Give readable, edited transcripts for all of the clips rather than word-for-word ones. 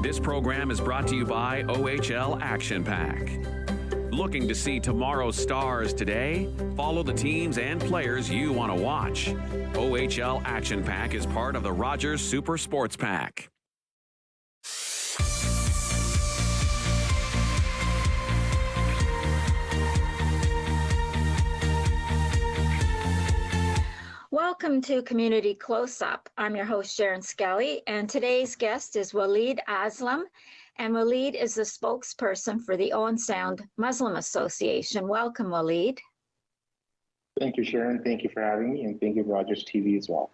This program is brought to you by OHL Action Pack. Looking to see tomorrow's stars today? Follow the teams and players you want to watch. OHL Action Pack is part of the Rogers Super Sports Pack. Welcome to Community Close-Up. I'm your host, Sharen Skelly, and today's guest is Waleed Aslam, and Waleed is the spokesperson for the Owen Sound Muslim Association. Welcome, Waleed. Thank you, Sharon. Thank you for having me, and thank you, Rogers TV, as well.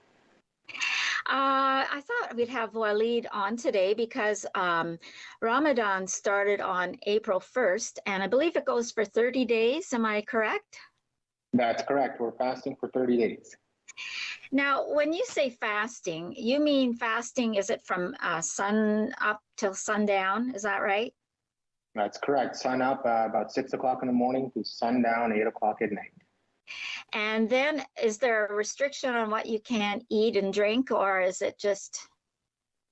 I thought we'd have Waleed on today because Ramadan started on April 1st, and I believe it goes for 30 days. Am I correct? That's correct. We're fasting for 30 days. Now, when you say fasting, you mean fasting, is it from sun up till sundown? Is that right? That's correct. Sun up about 6 o'clock in the morning to sundown 8 o'clock at night. And then is there a restriction on what you can eat and drink, or is it just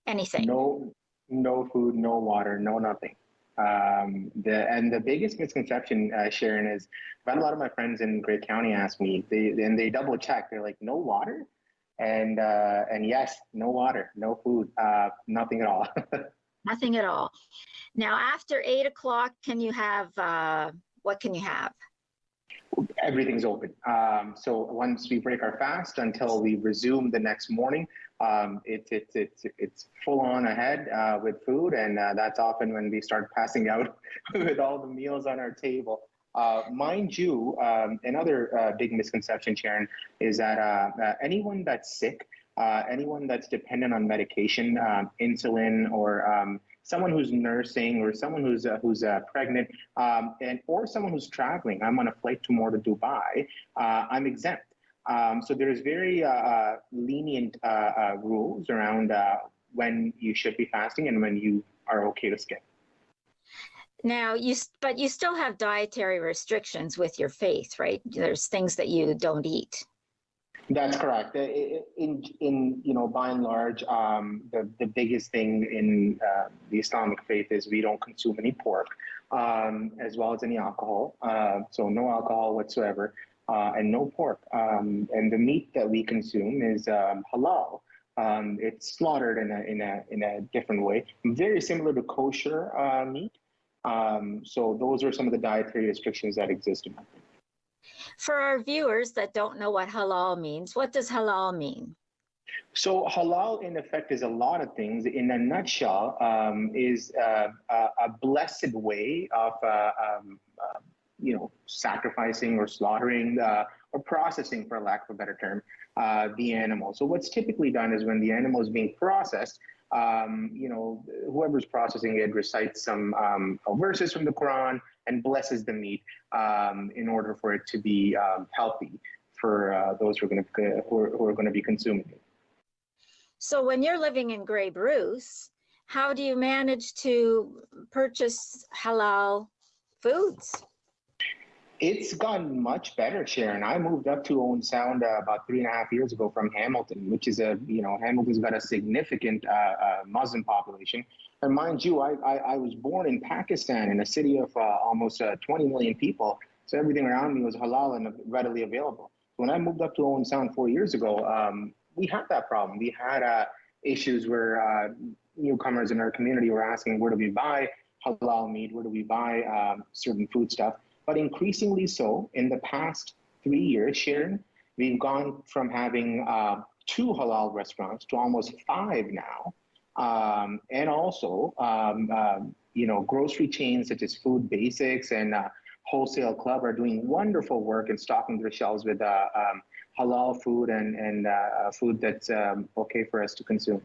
anything? No food, no water, no nothing. The biggest misconception, Sharon, is I've had a lot of my friends in Grey County ask me, they double check. They're like, no water? And yes, no water, no food, nothing at all. Nothing at all. Now, after 8 o'clock, can you have, what can you have? Everything's open. So once we break our fast until we resume the next morning, it's full on ahead with food, and that's often when we start passing out with all the meals on our table. Mind you, another big misconception, Sharon, is that anyone that's sick, anyone that's dependent on medication, insulin, or someone who's nursing, or someone who's pregnant, or someone who's traveling. I'm on a flight tomorrow to Dubai. I'm exempt. So there's very lenient rules around when you should be fasting and when you are okay to skip. Now, but you still have dietary restrictions with your faith, right? There's things that you don't eat. That's correct. In by and large, the biggest thing in the Islamic faith is we don't consume any pork, as well as any alcohol. So no alcohol whatsoever, and no pork. And the meat that we consume is halal. It's slaughtered in a different way, very similar to kosher meat. So those are some of the dietary restrictions that exist in my faith. For our viewers that don't know what halal means, what does halal mean? So halal, in effect, is a lot of things. In a nutshell, is a blessed way of, sacrificing or slaughtering or processing, for lack of a better term, the animal. So what's typically done is when the animal is being processed, whoever's processing it recites some verses from the Quran and blesses the meat in order for it to be healthy for those who are going to be consuming it. So when you're living in Grey Bruce, how do you manage to purchase halal foods? It's gotten much better, Sharon. I moved up to Owen Sound about 3.5 years ago from Hamilton, which is Hamilton's got a significant Muslim population. And mind you, I was born in Pakistan in a city of almost 20 million people. So everything around me was halal and readily available. So when I moved up to Owen Sound 4 years ago, we had that problem. We had issues where newcomers in our community were asking, where do we buy halal meat? Where do we buy certain food stuff? But increasingly so, in the past 3 years, Sharon, we've gone from having 2 halal restaurants to almost 5 now. And also, grocery chains such as Food Basics and Wholesale Club are doing wonderful work in stocking their shelves with halal food and food that's okay for us to consume.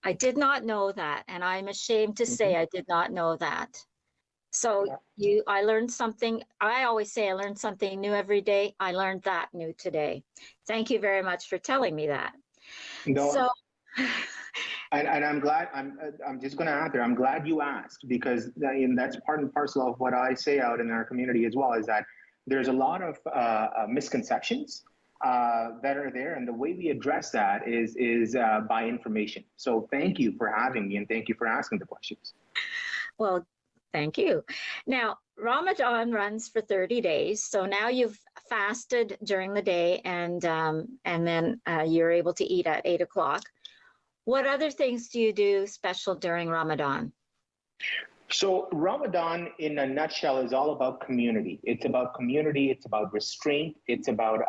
I did not know that, and I'm ashamed to say I did not know that. So I learned something. I always say I learned something new every day. I learned that new today. Thank you very much for telling me that. No. So, and I'm glad. I'm just going to add there. I'm glad you asked, because that's part and parcel of what I say out in our community as well. Is that there's a lot of misconceptions that are there. And the way we address that is by information. So thank you for having me, and thank you for asking the questions. Well, thank you. Now, Ramadan runs for 30 days. So now you've fasted during the day, and then you're able to eat at 8 o'clock. What other things do you do special during Ramadan? So Ramadan, in a nutshell, is all about community. It's about community. It's about restraint. It's about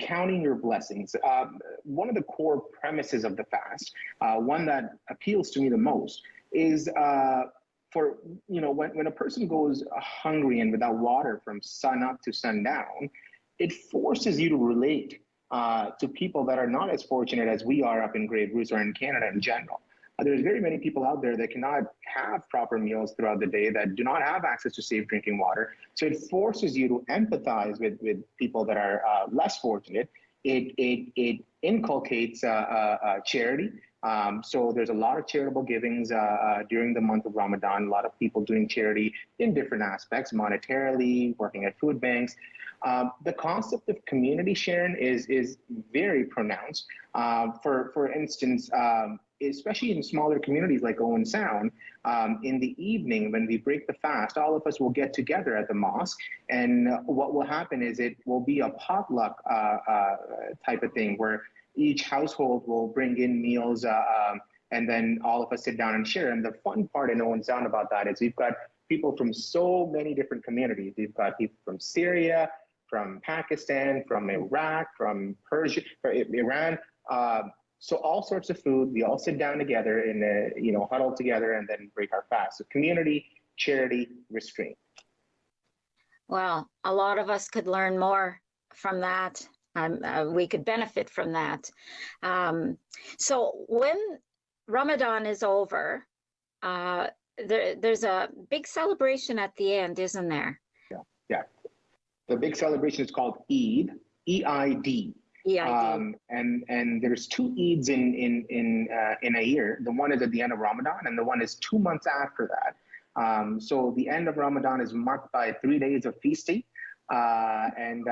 counting your blessings. One of the core premises of the fast, one that appeals to me the most, is when a person goes hungry and without water from sun up to sundown, it forces you to relate to people that are not as fortunate as we are up in Grey Bruce or in Canada in general. There's very many people out there that cannot have proper meals throughout the day, that do not have access to safe drinking water. So it forces you to empathize with people that are less fortunate. It inculcates charity. So there's a lot of charitable givings during the month of Ramadan. A lot of people doing charity in different aspects, monetarily, working at food banks. The concept of community, Sharen, is very pronounced. For instance, especially in smaller communities like Owen Sound, in the evening when we break the fast, all of us will get together at the mosque, and what will happen is it will be a potluck type of thing where each household will bring in meals, and then all of us sit down and share. And the fun part in Owen Sound about that is we've got people from so many different communities. We've got people from Syria, from Pakistan, from Iraq, from Persia, from Iran. So all sorts of food. We all sit down together and huddle together and then break our fast. So community, charity, restraint. Well, a lot of us could learn more from that. We could benefit from that. So when Ramadan is over, there's a big celebration at the end, isn't there? Yeah. The big celebration is called Eid, E-I-D. And there's two Eids in a year. The one is at the end of Ramadan, and the one is 2 months after that. So the end of Ramadan is marked by 3 days of feasting, and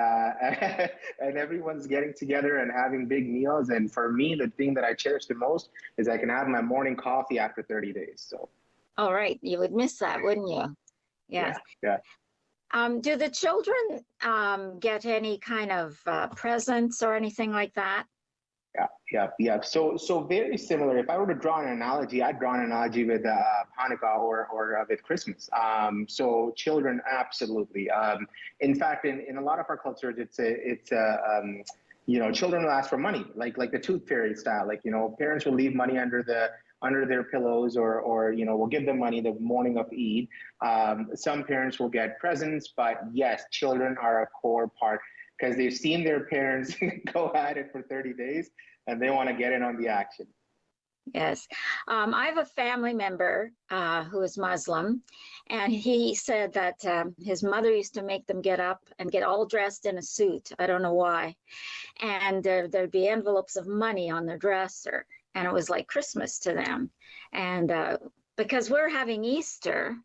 everyone's getting together and having big meals. And for me, the thing that I cherish the most is I can have my morning coffee after 30 days. So. All right, you would miss that, wouldn't you? Yes. Yeah. Do the children get any kind of presents or anything like that? Yeah. So very similar. If I were to draw an analogy, I'd draw an analogy with Hanukkah or with Christmas. So children, absolutely. In fact, in a lot of our cultures, children will ask for money, like the tooth fairy style. Parents will leave money under their pillows, or we'll give them money the morning of Eid. Some parents will get presents, but yes, children are a core part because they've seen their parents go at it for 30 days and they want to get in on the action. Yes. I have a family member who is Muslim, and he said that his mother used to make them get up and get all dressed in a suit. I don't know why. And there'd be envelopes of money on their dresser. And it was like Christmas to them. And because we're having Easter,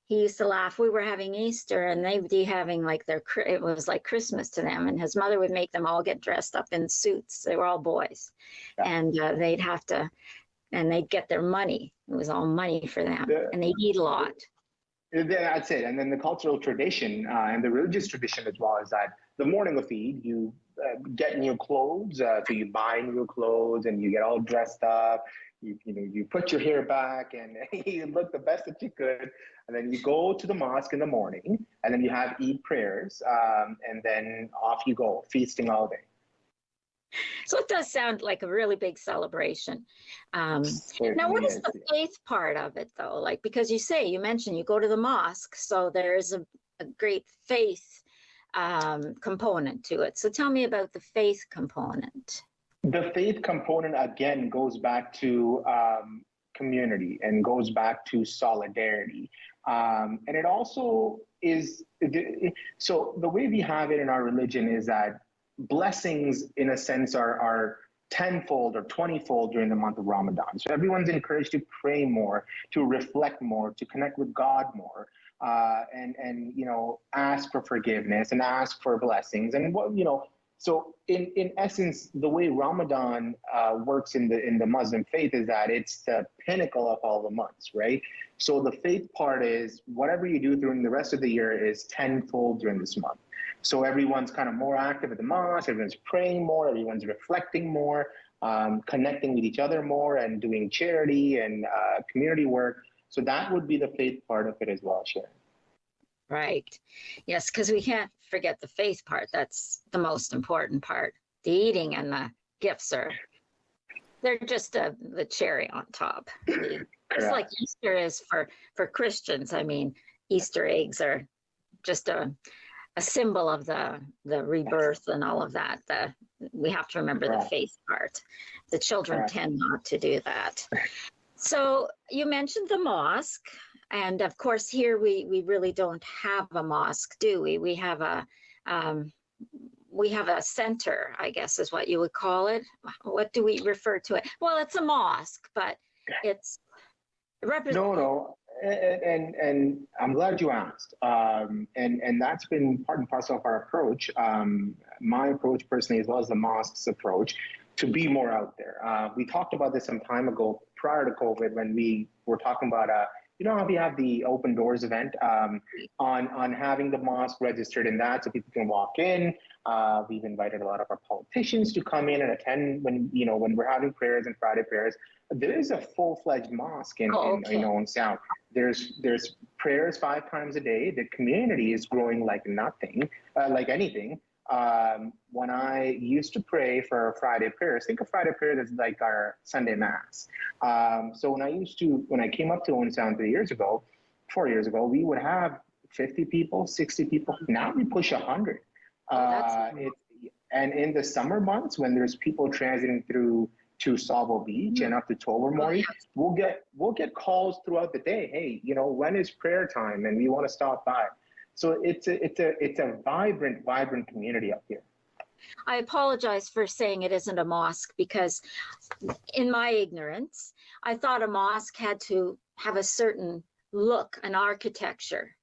he used to laugh, we were having Easter and they'd be having it was like Christmas to them. And his mother would make them all get dressed up in suits. They were all boys. Yeah. And they'd get their money. It was all money for them. And they'd eat a lot. That's it. And then the cultural tradition and the religious tradition as well is that the morning of Eid, you get new clothes. So you buy new clothes and you get all dressed up. You put your hair back and you look the best that you could. And then you go to the mosque in the morning and then you have Eid prayers. And then off you go, feasting all day. So it does sound like a really big celebration. Now, what is the faith part of it, though? Because you mentioned you go to the mosque, so there is a great faith component to it. So tell me about the faith component. The faith component, again, goes back to community and goes back to solidarity. And it also is, so the way we have it in our religion is that blessings, in a sense, are tenfold or 20-fold during the month of Ramadan. So everyone's encouraged to pray more, to reflect more, to connect with God more, and ask for forgiveness and ask for blessings. And So in essence, the way Ramadan works in the Muslim faith is that it's the pinnacle of all the months, right? So the faith part is whatever you do during the rest of the year is tenfold during this month. So everyone's kind of more active at the mosque, everyone's praying more, everyone's reflecting more, connecting with each other more, and doing charity and community work. So that would be the faith part of it as well, Sharon. Right. Yes, because we can't forget the faith part. That's the most important part. The eating and the gifts they're just the cherry on top. It's like Easter is for Christians. I mean, Easter eggs are just a symbol of the rebirth and all of that. We have to remember the faith part. The children tend not to do that. So you mentioned the mosque. And of course, here we really don't have a mosque, do we? We have a center, I guess is what you would call it. What do we refer to it? Well, it's a mosque, but it's No, and I'm glad you asked. And that's been part and parcel of our approach. My approach personally, as well as the mosque's approach, to be more out there. We talked about this some time ago prior to COVID when we were talking about you know how we have the open doors event on having the mosque registered in that so people can walk in. We've invited a lot of our politicians to come in and attend when we're having prayers and Friday prayers. There is a full-fledged mosque in Owen Sound. There's prayers 5 times a day. The community is growing like nothing, like anything. When I used to pray for Friday prayers, think of Friday prayer as like our Sunday Mass. So when I came up to Owen Sound 4 years ago, we would have 50 people, 60 people. Now we push 100. And in the summer months when there's people transiting through to Sabo Beach and up to Tobermory, we'll get calls throughout the day. Hey, when is prayer time? And we want to stop by. So it's a vibrant community up here. I apologize for saying it isn't a mosque because in my ignorance, I thought a mosque had to have a certain look, an architecture.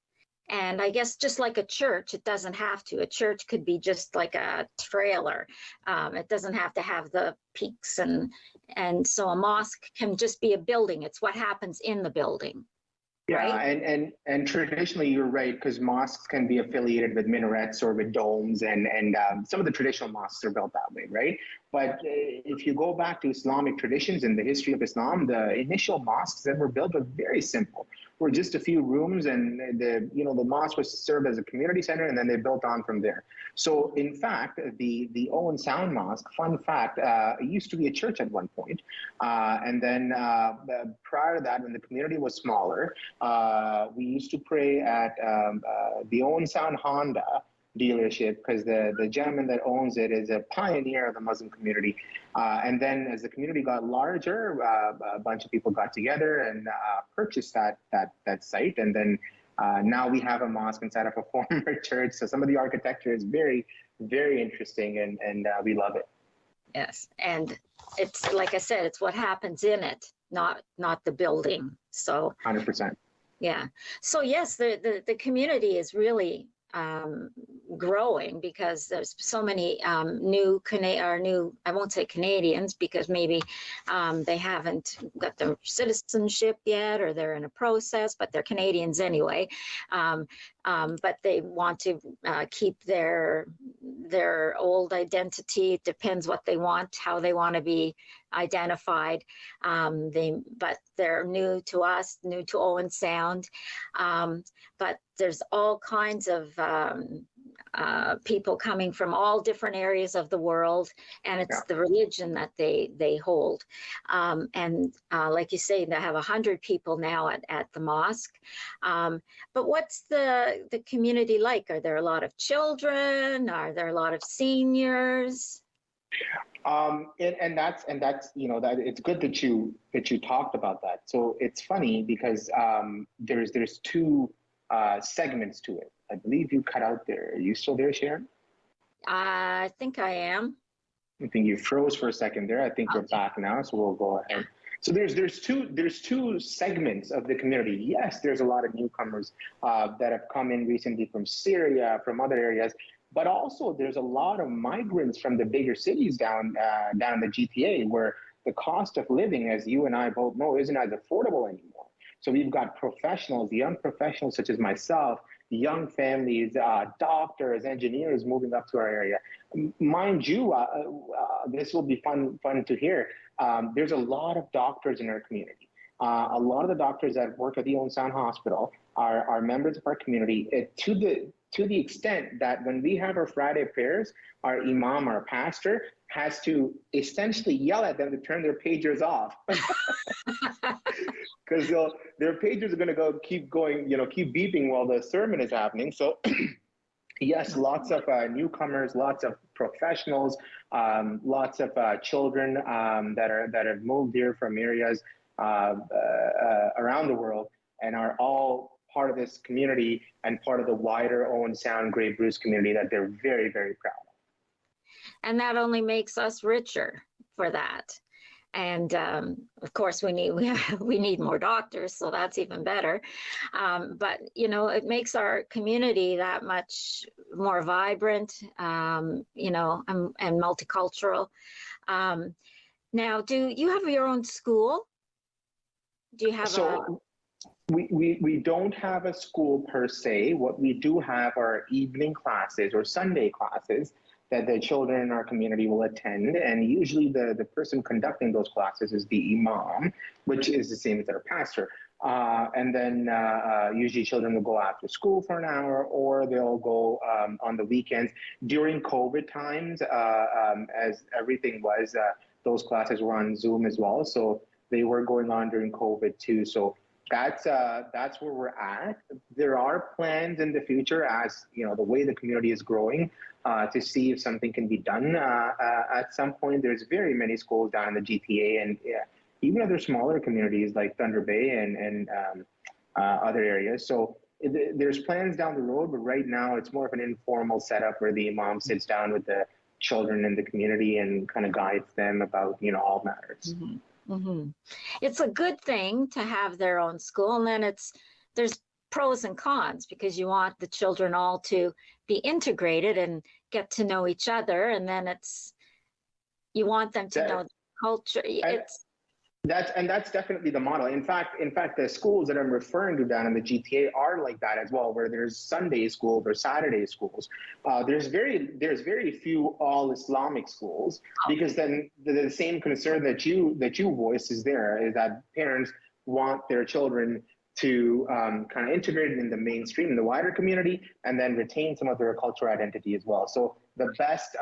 And I guess just like a church, it doesn't have to. A church could be just like a trailer. It doesn't have to have the peaks and so a mosque can just be a building. It's what happens in the building. Yeah, right? and traditionally you're right, because mosques can be affiliated with minarets or with domes, and some of the traditional mosques are built that way, right? But if you go back to Islamic traditions and the history of Islam, the initial mosques that were built were very simple. Were just a few rooms, and the mosque was served as a community center, and then they built on from there. So in fact, the Owen Sound Mosque, fun fact, it used to be a church at one point, and then prior to that, when the community was smaller, we used to pray at the Owen Sound Honda dealership, because the gentleman that owns it is a pioneer of the Muslim community. And then as the community got larger, a bunch of people got together and purchased that site. And then now we have a mosque inside of a former church. So some of the architecture is very, very interesting, and we love it. Yes, and it's like I said, it's what happens in it, not the building. So 100%. Yeah. So yes, the community is really growing because there's so many new, I won't say Canadians because maybe they haven't got their citizenship yet or they're in a process, but they're Canadians anyway. But they want to keep their old identity. It depends what they want, how they want to be identified. But they're new to us, new to Owen Sound. But there's all kinds of people coming from all different areas of the world, and it's the religion that they hold. And like you say, they have 100 people now at the mosque. But what's the community like? Are there a lot of children? Are there a lot of seniors? And that's that it's good that you talked about that. So it's funny because there's 2 segments to it. I believe you cut out there. Are you still there, Sharen? I think I am. I think you froze for a second there. I think we're back now, so we'll go ahead. So there's two segments of the community. Yes, there's a lot of newcomers that have come in recently from Syria, from other areas. But also, there's a lot of migrants from the bigger cities down in the GTA, where the cost of living, as you and I both know, isn't as affordable anymore. So we've got professionals, young professionals such as myself, young families, doctors, engineers moving up to our area. Mind you, this will be fun to hear. There's a lot of doctors in our community. A lot of the doctors that work at the Owen Sound Hospital are members of our community, to the extent that when we have our Friday prayers, our imam, our pastor, has to essentially yell at them to turn their pagers off, because their pagers are going to keep going, keep beeping while the sermon is happening. So yes, lots of newcomers, lots of professionals, lots of children that have moved here from areas around the world and are all part of this community and part of the wider Owen Sound Grey Bruce community that they're very, very proud of. And that only makes us richer for that. And of course, we need more doctors, so that's even better. But it makes our community that much more vibrant, and multicultural. Now, do you have your own school? Do you have We don't have a school per se. What we do have are evening classes or Sunday classes that the children in our community will attend. And usually the person conducting those classes is the imam, which is the same as our pastor. And then usually children will go after school for an hour, or they'll go on the weekends. During COVID times, as everything was, those classes were on Zoom as well. So they were going on during COVID too. So that's where we're at. There are plans in the future, as the way the community is growing, to see if something can be done. At some point, there's very many schools down in the GTA, and even other smaller communities like Thunder Bay and other areas. So there's plans down the road, but right now it's more of an informal setup where the imam sits down with the children in the community and kind of guides them about all matters. Mm-hmm. Mm-hmm. It's a good thing to have their own school, and then there's pros and cons, because you want the children all to be integrated and get to know each other, and then you want them to know the culture. That's definitely the model. In fact, the schools that I'm referring to down in the GTA are like that as well, where there's Sunday schools or Saturday schools. There's very few all Islamic schools, because then the same concern that you voice is that parents want their children to kind of integrate in the mainstream, in the wider community, and then retain some of their cultural identity as well. So the best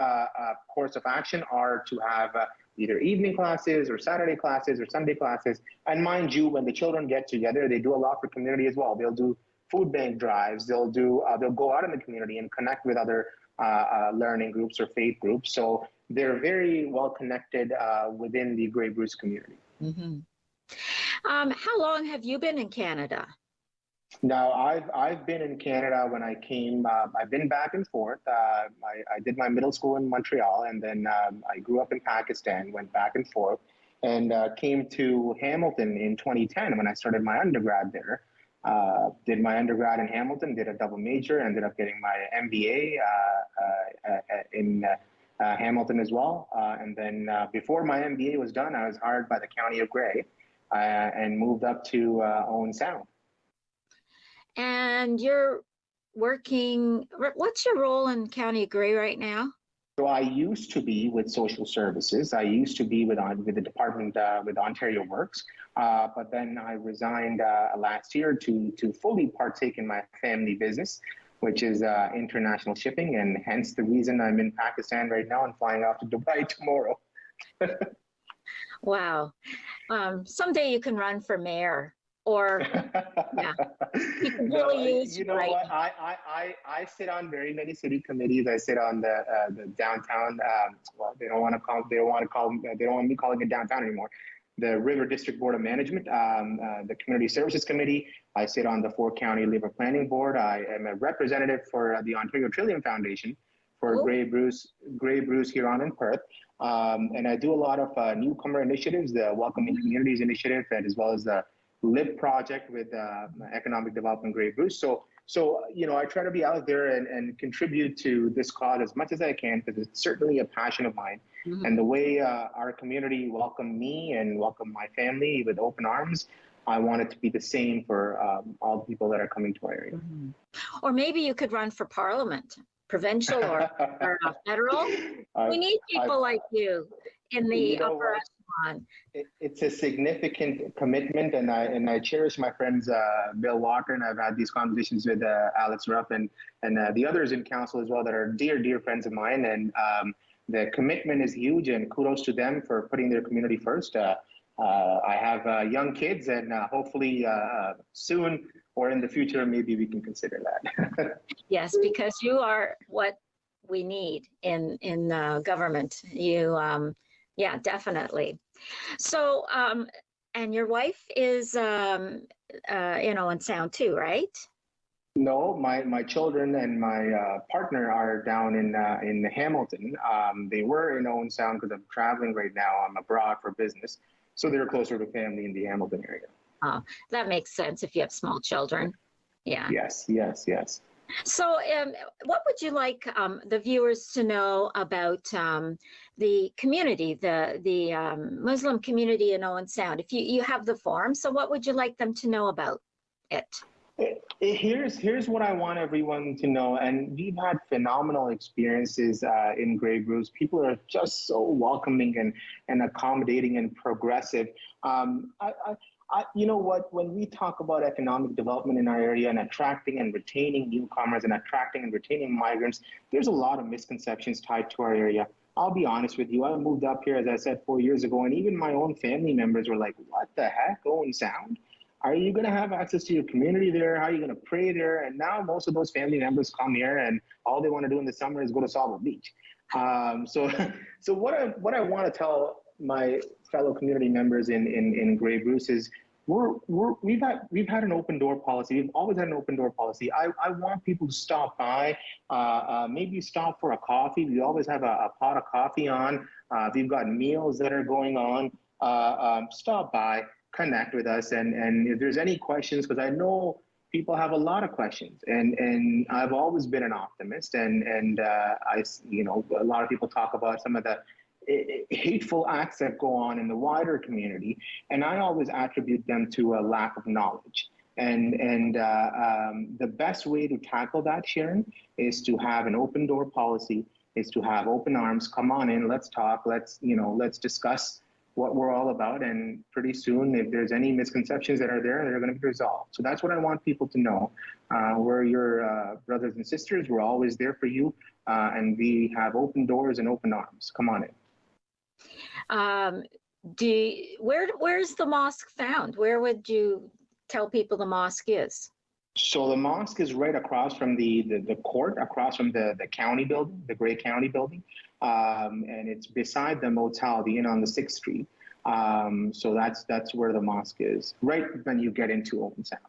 course of action are to have either evening classes or Saturday classes or Sunday classes. And mind you, when the children get together, they do a lot for community as well. They'll do food bank drives. They'll go out in the community and connect with other learning groups or faith groups. So they're very well connected within the Grey Bruce community. Mm-hmm. How long have you been in Canada? Now, I've been in Canada when I came. I've been back and forth. I did my middle school in Montreal, and then I grew up in Pakistan, went back and forth, and came to Hamilton in 2010 when I started my undergrad there. Did my undergrad in Hamilton, did a double major, ended up getting my MBA in Hamilton as well. And then before my MBA was done, I was hired by the County of Grey and moved up to Owen Sound. And you're working, what's your role in County of Grey right now? So I used to be with social services. I used to be with the department with Ontario Works, but then I resigned last year to fully partake in my family business, which is international shipping, and hence the reason I'm in Pakistan right now and flying off to Dubai tomorrow. Wow. Someday you can run for mayor. Or yeah, you can really use. You know what? I sit on very many city committees. I sit on the downtown. Well, they don't want me calling it downtown anymore. The River District Board of Management, the Community Services Committee. I sit on the 4-County Labor Planning Board. I am a representative for the Ontario Trillium Foundation for Grey Bruce Huron in Perth. And I do a lot of newcomer initiatives, the Welcoming Communities Initiative, as well as the LIB project with Economic Development Grey Bruce. So So, I try to be out there and contribute to this cause as much as I can, because it's certainly a passion of mine. Mhm. And the way our community welcomed me and welcomed my family with open arms, I want it to be the same for all the people that are coming to our area. Mhm. Or maybe you could run for parliament, provincial or federal. We need people like you in the upper echelon. It's a significant commitment, and I cherish my friends Bill Walker, and I've had these conversations with Alex Ruff and the others in council as well that are dear friends of mine, and the commitment is huge, and kudos to them for putting their community first. I have young kids, and hopefully soon or in the future, maybe we can consider that. Yes, because you are what we need in government. You, yeah, definitely. So, and your wife is, in Sound too, right? No, my children and my partner are down in Hamilton. They were in Owen Sound because I'm traveling right now. I'm abroad for business, so they're closer to family in the Hamilton area. Oh, that makes sense if you have small children. Yeah. Yes. So, what would you like the viewers to know about the community, the Muslim community in Owen Sound? If you have the forum, so what would you like them to know about it? Here's what I want everyone to know, and we've had phenomenal experiences in Grey Bruce. People are just so welcoming and accommodating and progressive. You know what? When we talk about economic development in our area and attracting and retaining newcomers and attracting and retaining migrants, there's a lot of misconceptions tied to our area. I'll be honest with you. I moved up here, as I said, 4 years ago, and even my own family members were like, "What the heck, Owen Sound? Are you going to have access to your community there? How are you going to pray there?" And now most of those family members come here, and all they want to do in the summer is go to Sable Beach. So what I want to tell my fellow community members in Grey Bruce is we've had an open door policy. We've always had an open door policy. I want people to stop by, maybe stop for a coffee. We always have a pot of coffee on. We've got meals that are going on. Stop by, connect with us, and if there's any questions, because I know people have a lot of questions, and I've always been an optimist, and a lot of people talk about some of the hateful acts that go on in the wider community, and I always attribute them to a lack of knowledge. And the best way to tackle that, Sharen, is to have an open door policy, is to have open arms. Come on in, let's talk, let's discuss what we're all about, and pretty soon, if there's any misconceptions that are there, they're going to be resolved. So that's what I want people to know. We're your brothers and sisters. We're always there for you, and we have open doors and open arms. Come on in. Where's the mosque found? Where would you tell people the mosque is? So the mosque is right across from the court, across from the county building, the Grey County building, and it's beside the motel, the Inn on the 6th Street. So that's where the mosque is, right when you get into Owen Sound.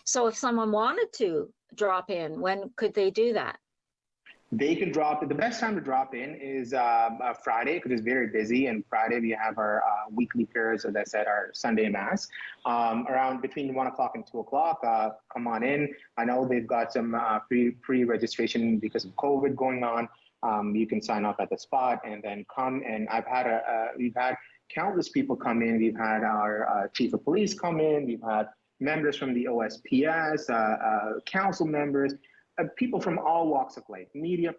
So if someone wanted to drop in, when could they do that? They can drop in. The best time to drop in is Friday, because it's very busy. And Friday we have our weekly prayers, as I said, our Sunday mass, around between 1 o'clock and 2 o'clock. Come on in. I know they've got some pre-registration because of COVID going on. You can sign up at the spot and then come. And we've had countless people come in. We've had our chief of police come in. We've had members from the OSPS, council members. People from all walks of life, media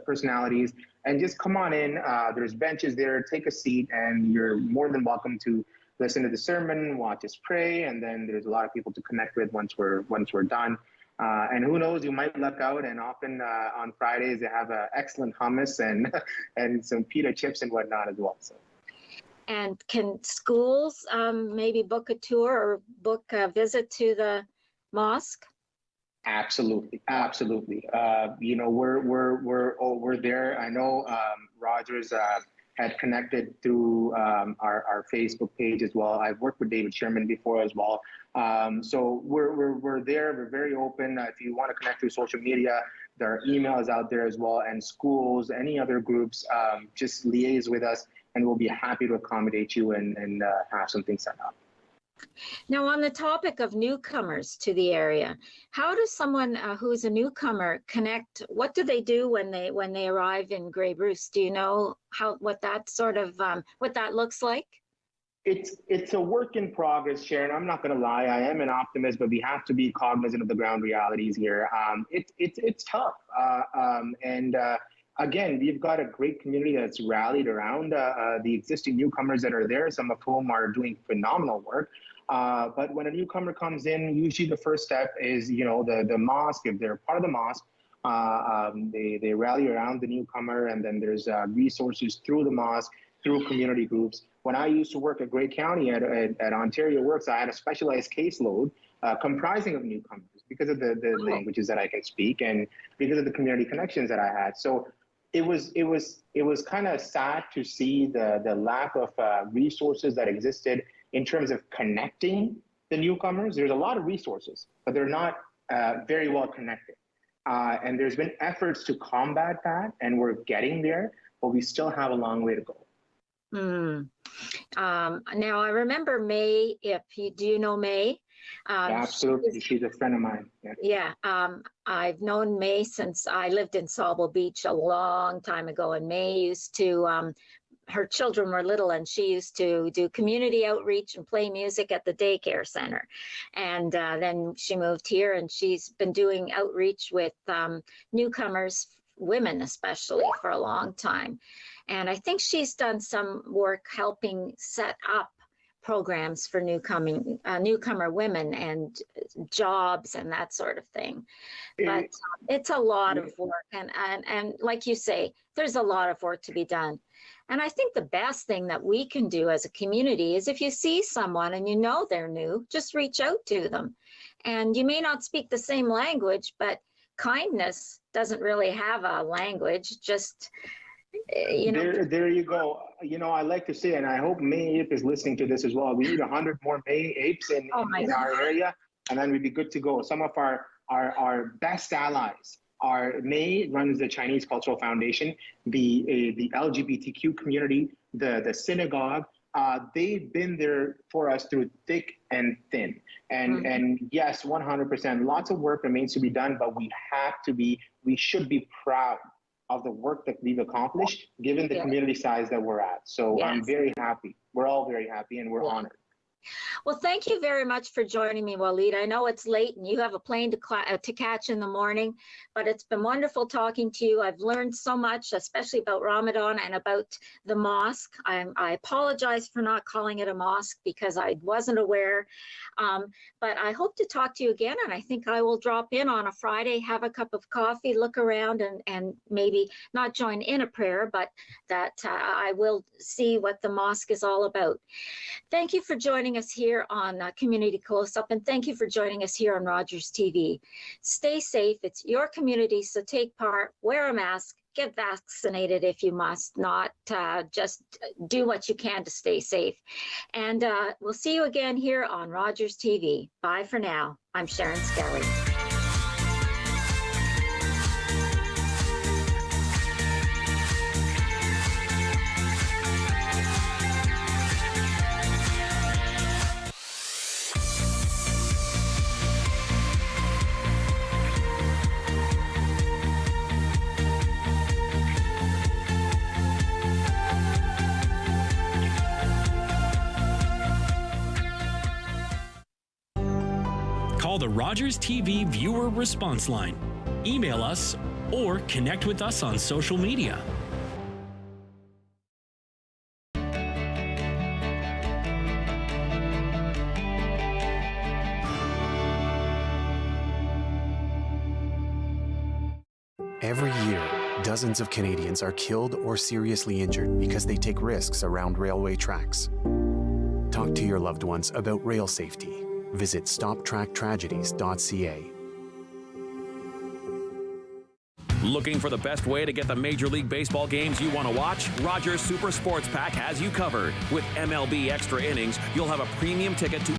personalities, and just come on in. There's benches there, take a seat, and you're more than welcome to listen to the sermon, watch us pray, and then there's a lot of people to connect with once we're done. And who knows, you might luck out, and often on Fridays they have excellent hummus and some pita chips and whatnot as well. So. And can schools maybe book a tour or book a visit to the mosque? Absolutely. We're there. I know Rogers had connected through our Facebook page as well. I've worked with David Sherman before as well. So we're there. We're very open. If you want to connect through social media, there are emails out there as well, and schools, any other groups, just liaise with us, and we'll be happy to accommodate you and have something set up. Now, on the topic of newcomers to the area, how does someone who is a newcomer connect? What do they do when they arrive in Grey Bruce? Do you know what that sort of what that looks like? It's a work in progress, Sharon. I'm not going to lie. I am an optimist, but we have to be cognizant of the ground realities here. It's tough, and again, we've got a great community that's rallied around the existing newcomers that are there. Some of whom are doing phenomenal work. But when a newcomer comes in, usually the first step is, the mosque. If they're part of the mosque, they rally around the newcomer, and then there's resources through the mosque, through community groups. When I used to work at Grey County at Ontario Works, I had a specialized caseload comprising of newcomers because of the languages that I can speak and because of the community connections that I had. So it was kind of sad to see the lack of resources that existed in terms of connecting the newcomers. There's a lot of resources, but they're not very well connected. And there's been efforts to combat that, and we're getting there, but we still have a long way to go. Now, I remember May, do you know May? Yeah, absolutely. She's a friend of mine. Yeah. I've known May since I lived in Sauble Beach a long time ago, and May used to, her children were little, and she used to do community outreach and play music at the daycare center. And then she moved here, and she's been doing outreach with newcomers, women especially, for a long time. And I think she's done some work helping set up programs for newcomer women and jobs and that sort of thing. But it's a lot of work. And like you say, there's a lot of work to be done. And I think the best thing that we can do as a community is if you see someone and you know they're new, just reach out to them. And you may not speak the same language, but kindness doesn't really have a language, just... There you go. I like to say, and I hope May Ape is listening to this as well. We need 100 more May Apes in our area, and then we'd be good to go. Some of our best allies are May runs the Chinese Cultural Foundation, the LGBTQ community, the synagogue. They've been there for us through thick and thin. And yes, 100%. Lots of work remains to be done, but we should be proud of the work that we've accomplished, given the community size that we're at. So I'm very happy. We're all very happy, and we're honored. Well, thank you very much for joining me, Waleed. I know it's late and you have a plane to catch in the morning, but it's been wonderful talking to you. I've learned so much, especially about Ramadan and about the mosque. I apologize for not calling it a mosque because I wasn't aware, but I hope to talk to you again, and I think I will drop in on a Friday, have a cup of coffee, look around, and maybe not join in a prayer, but that I will see what the mosque is all about. Thank you for joining us here on Community Close-Up, and thank you for joining us here on Rogers TV. Stay safe. It's your community, so take part, wear a mask, get vaccinated if you must, not just do what you can to stay safe. And we'll see you again here on Rogers TV. Bye for now. I'm Sharen Skelly. Call the Rogers TV viewer response line, email us, or connect with us on social media. Every year, dozens of Canadians are killed or seriously injured because they take risks around railway tracks. Talk to your loved ones about rail safety. Visit stoptracktragedies.ca. Looking for the best way to get the Major League Baseball games you want to watch? Rogers Super Sports Pack has you covered. With MLB Extra Innings, you'll have a premium ticket to